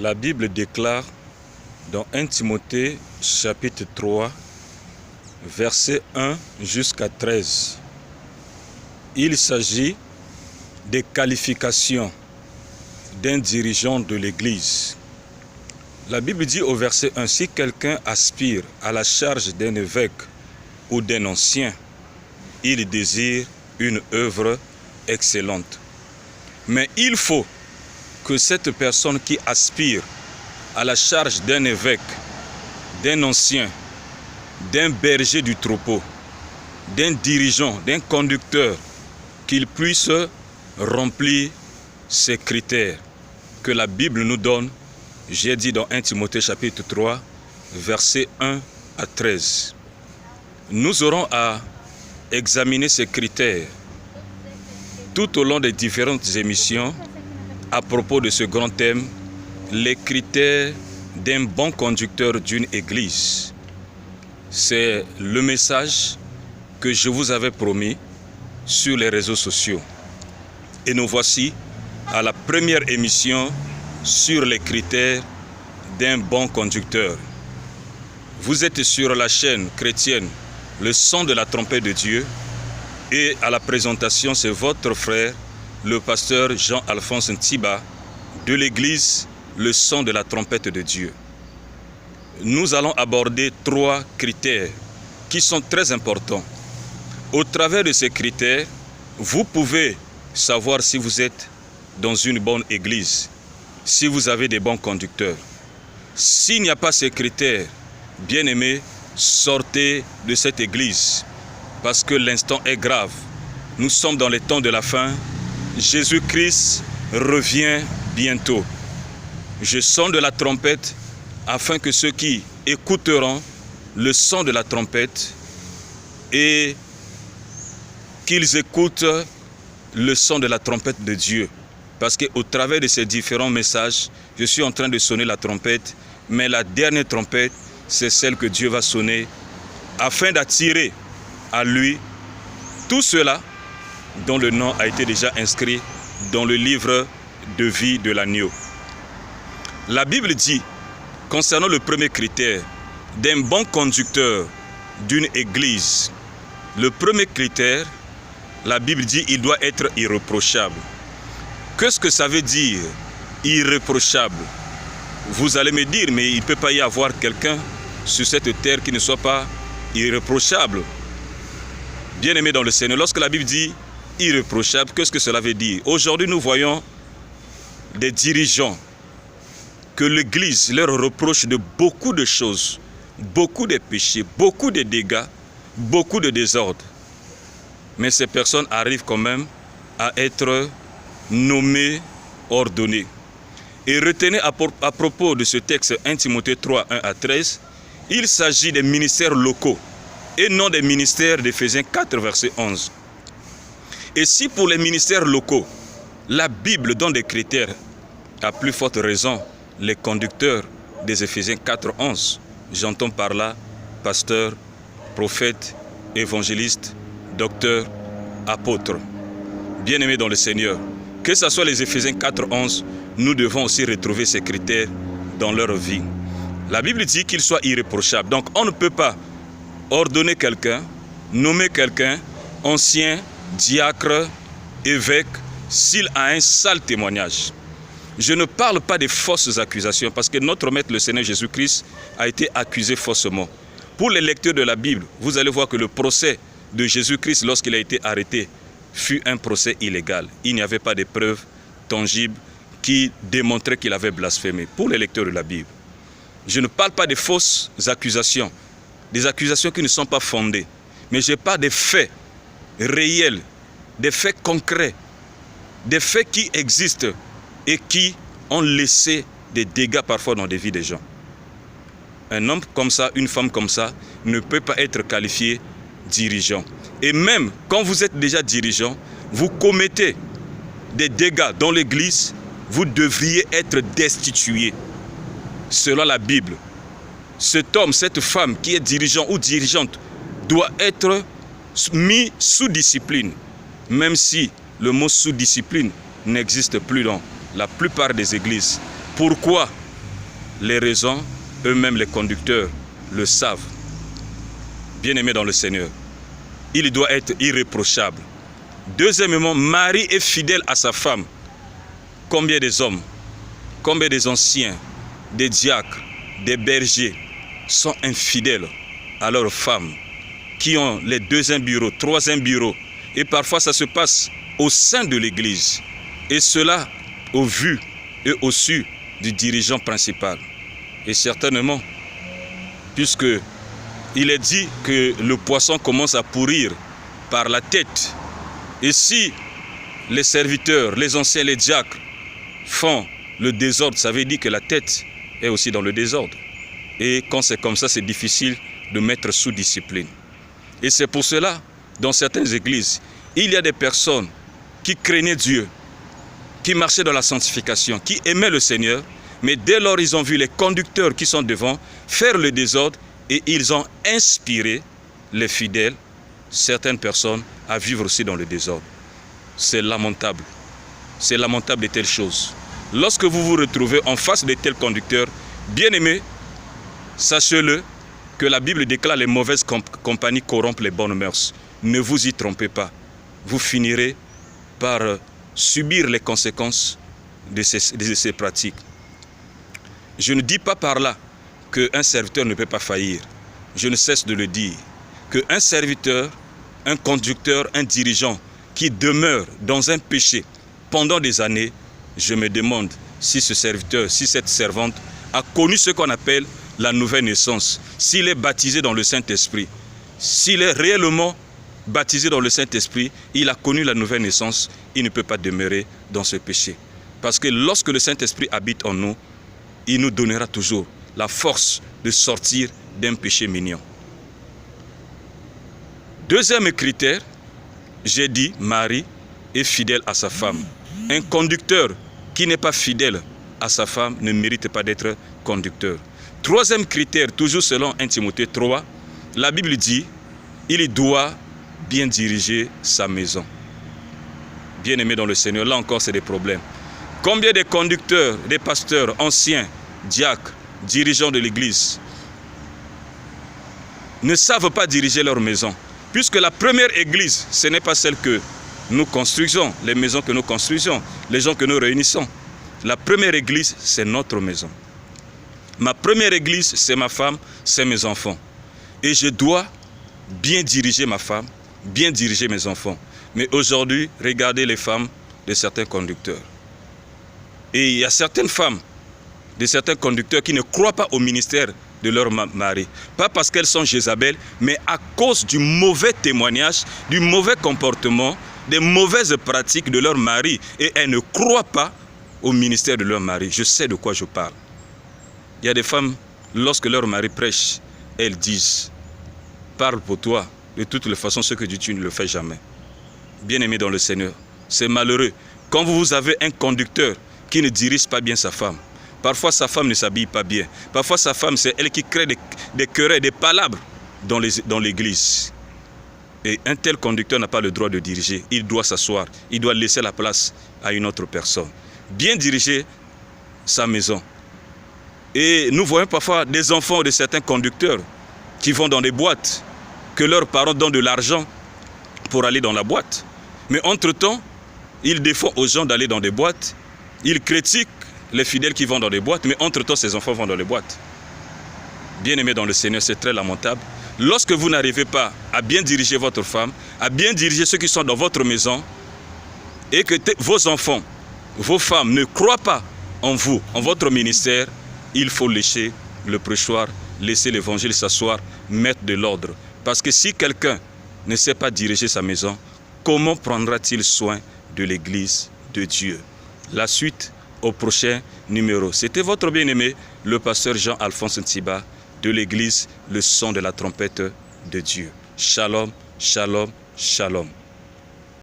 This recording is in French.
La Bible déclare dans 1 Timothée chapitre 3, versets 1 jusqu'à 13. Il s'agit des qualifications d'un dirigeant de l'Église. La Bible dit au verset 1, si quelqu'un aspire à la charge d'un évêque ou d'un ancien, il désire une œuvre excellente. Mais il faut que cette personne qui aspire à la charge d'un évêque, d'un ancien, d'un berger du troupeau, d'un dirigeant, d'un conducteur, qu'il puisse remplir ces critères que la Bible nous donne. J'ai dit dans 1 Timothée chapitre 3, versets 1 à 13. Nous aurons à examiner ces critères tout au long des différentes émissions à propos de ce grand thème, les critères d'un bon conducteur d'une église. C'est le message que je vous avais promis sur les réseaux sociaux. Et nous voici à la première émission sur les critères d'un bon conducteur. Vous êtes sur la chaîne chrétienne Le son de la trompette de Dieu et à la présentation, c'est votre frère, le pasteur Jean-Alphonse Ntiba de l'église Le son de la trompette de Dieu. Nous allons aborder 3 critères qui sont très importants. Au travers de ces critères, vous pouvez savoir si vous êtes dans une bonne église, si vous avez des bons conducteurs. S'il n'y a pas ces critères, bien-aimés, sortez de cette église parce que l'instant est grave. Nous sommes dans les temps de la fin. Jésus-Christ revient bientôt. Je sonne de la trompette afin que ceux qui écouteront le son de la trompette et qu'ils écoutent le son de la trompette de Dieu. Parce qu'au travers de ces différents messages, je suis en train de sonner la trompette, mais la dernière trompette, c'est celle que Dieu va sonner afin d'attirer à lui tout cela dont le nom a été déjà inscrit dans le livre de vie de l'agneau. La Bible dit, concernant le premier critère d'un bon conducteur d'une église, le premier critère, la Bible dit, il doit être irréprochable. Qu'est-ce que ça veut dire, irréprochable? Vous allez me dire, mais il ne peut pas y avoir quelqu'un sur cette terre qui ne soit pas irréprochable. Bien-aimé dans le Seigneur, lorsque la Bible dit irréprochable, qu'est-ce que cela veut dire? Aujourd'hui, nous voyons des dirigeants que l'Église leur reproche de beaucoup de choses, beaucoup de péchés, beaucoup de dégâts, beaucoup de désordre. Mais ces personnes arrivent quand même à être nommées, ordonnées. Et retenez à propos de ce texte 1 Timothée 3, 1 à 13, il s'agit des ministères locaux et non des ministères d'Éphésiens 4, verset 11. Et si pour les ministères locaux, la Bible donne des critères, à plus forte raison, les conducteurs des Éphésiens 4, 11, j'entends par là pasteur, prophète, évangéliste, docteur, apôtre. Bien-aimés dans le Seigneur, que ce soit les Éphésiens 4, 11, nous devons aussi retrouver ces critères dans leur vie. La Bible dit qu'il soit irréprochable. Donc on ne peut pas ordonner quelqu'un, nommer quelqu'un, ancien, diacre, évêque, s'il a un sale témoignage. Je ne parle pas des fausses accusations parce que notre Maître, le Seigneur Jésus-Christ, a été accusé faussement. Pour les lecteurs de la Bible, vous allez voir que le procès de Jésus-Christ, lorsqu'il a été arrêté, fut un procès illégal. Il n'y avait pas de preuves tangibles qui démontraient qu'il avait blasphémé. Pour les lecteurs de la Bible, je ne parle pas des fausses accusations, des accusations qui ne sont pas fondées, mais je parle des faits réels, des faits concrets, des faits qui existent et qui ont laissé des dégâts parfois dans des vies des gens. Un homme comme ça, une femme comme ça, ne peut pas être qualifié dirigeant. Et même quand vous êtes déjà dirigeant, vous commettez des dégâts dans l'église, vous devriez être destitué. Selon la Bible, cet homme, cette femme qui est dirigeant ou dirigeante doit être mis sous discipline, même si le mot sous discipline n'existe plus dans la plupart des églises. Pourquoi? les raisons, eux-mêmes les conducteurs le savent. Bien-aimé dans le Seigneur, il doit être irréprochable. Deuxièmement, Marie est fidèle à sa femme. Combien des hommes, combien des anciens, des diacres, des bergers sont infidèles à leurs femmes, qui ont les deuxième bureau, troisième bureau, et parfois ça se passe au sein de l'Église, et cela au vu et au su du dirigeant principal. Et certainement, puisque il est dit que le poisson commence à pourrir par la tête, et si les serviteurs, les anciens, les diacres font le désordre, ça veut dire que la tête est aussi dans le désordre. Et quand c'est comme ça, c'est difficile de mettre sous discipline. Et c'est pour cela, dans certaines églises, il y a des personnes qui craignaient Dieu, qui marchaient dans la sanctification, qui aimaient le Seigneur, mais dès lors ils ont vu les conducteurs qui sont devant faire le désordre et ils ont inspiré les fidèles, certaines personnes, à vivre aussi dans le désordre. C'est lamentable. C'est lamentable de telles choses. Lorsque vous vous retrouvez en face de tels conducteurs, bien-aimés, sachez-le que la Bible déclare les mauvaises compagnies corrompent les bonnes mœurs. Ne vous y trompez pas. Vous finirez par subir les conséquences de ces pratiques. Je ne dis pas par là qu'un serviteur ne peut pas faillir. Je ne cesse de le dire. Qu'un serviteur, un conducteur, un dirigeant qui demeure dans un péché pendant des années, je me demande si ce serviteur, si cette servante a connu ce qu'on appelle la nouvelle naissance, s'il est baptisé dans le Saint-Esprit, s'il est réellement baptisé dans le Saint-Esprit, il a connu la nouvelle naissance, il ne peut pas demeurer dans ce péché. Parce que lorsque le Saint-Esprit habite en nous, il nous donnera toujours la force de sortir d'un péché mignon. Deuxième critère, j'ai dit, Marie est fidèle à sa femme. Un conducteur qui n'est pas fidèle à sa femme ne mérite pas d'être conducteur. Troisième critère, toujours selon 1 Timothée 3, la Bible dit, il doit bien diriger sa maison. Bien-aimé dans le Seigneur, là encore c'est des problèmes. Combien de conducteurs, des pasteurs, anciens, diacres, dirigeants de l'Église ne savent pas diriger leur maison? Puisque la première église, ce n'est pas celle que nous construisons, les maisons que nous construisons, les gens que nous réunissons. La première église, c'est notre maison. Ma première église, c'est ma femme, c'est mes enfants. Et je dois bien diriger ma femme, bien diriger mes enfants. Mais aujourd'hui, regardez les femmes de certains conducteurs. Et il y a certaines femmes de certains conducteurs qui ne croient pas au ministère de leur mari. Pas parce qu'elles sont Jézabel, mais à cause du mauvais témoignage, du mauvais comportement, des mauvaises pratiques de leur mari. Et elles ne croient pas au ministère de leur mari. Je sais de quoi je parle. Il y a des femmes, lorsque leur mari prêche, elles disent, parle pour toi, de toutes les façons, ce que tu ne le fais jamais. Bien-aimé dans le Seigneur, c'est malheureux. Quand vous avez un conducteur qui ne dirige pas bien sa femme, parfois sa femme ne s'habille pas bien, parfois sa femme, c'est elle qui crée des querelles, des palabres dans l'église. Et un tel conducteur n'a pas le droit de diriger, il doit s'asseoir, il doit laisser la place à une autre personne. Bien diriger sa maison. Et nous voyons parfois des enfants de certains conducteurs qui vont dans des boîtes, que leurs parents donnent de l'argent pour aller dans la boîte. Mais entre-temps, ils défendent aux gens d'aller dans des boîtes, ils critiquent les fidèles qui vont dans des boîtes, mais entre-temps, ces enfants vont dans les boîtes. Bien-aimés dans le Seigneur, c'est très lamentable. Lorsque vous n'arrivez pas à bien diriger votre femme, à bien diriger ceux qui sont dans votre maison, et que vos enfants, vos femmes ne croient pas en vous, en votre ministère, il faut lécher le prêchoir, laisser l'évangile s'asseoir, mettre de l'ordre. Parce que si quelqu'un ne sait pas diriger sa maison, comment prendra-t-il soin de l'église de Dieu? La suite au prochain numéro. C'était votre bien-aimé, le pasteur Jean-Alphonse Ntiba de l'église Le Son de la Trompette de Dieu. Shalom, shalom, shalom.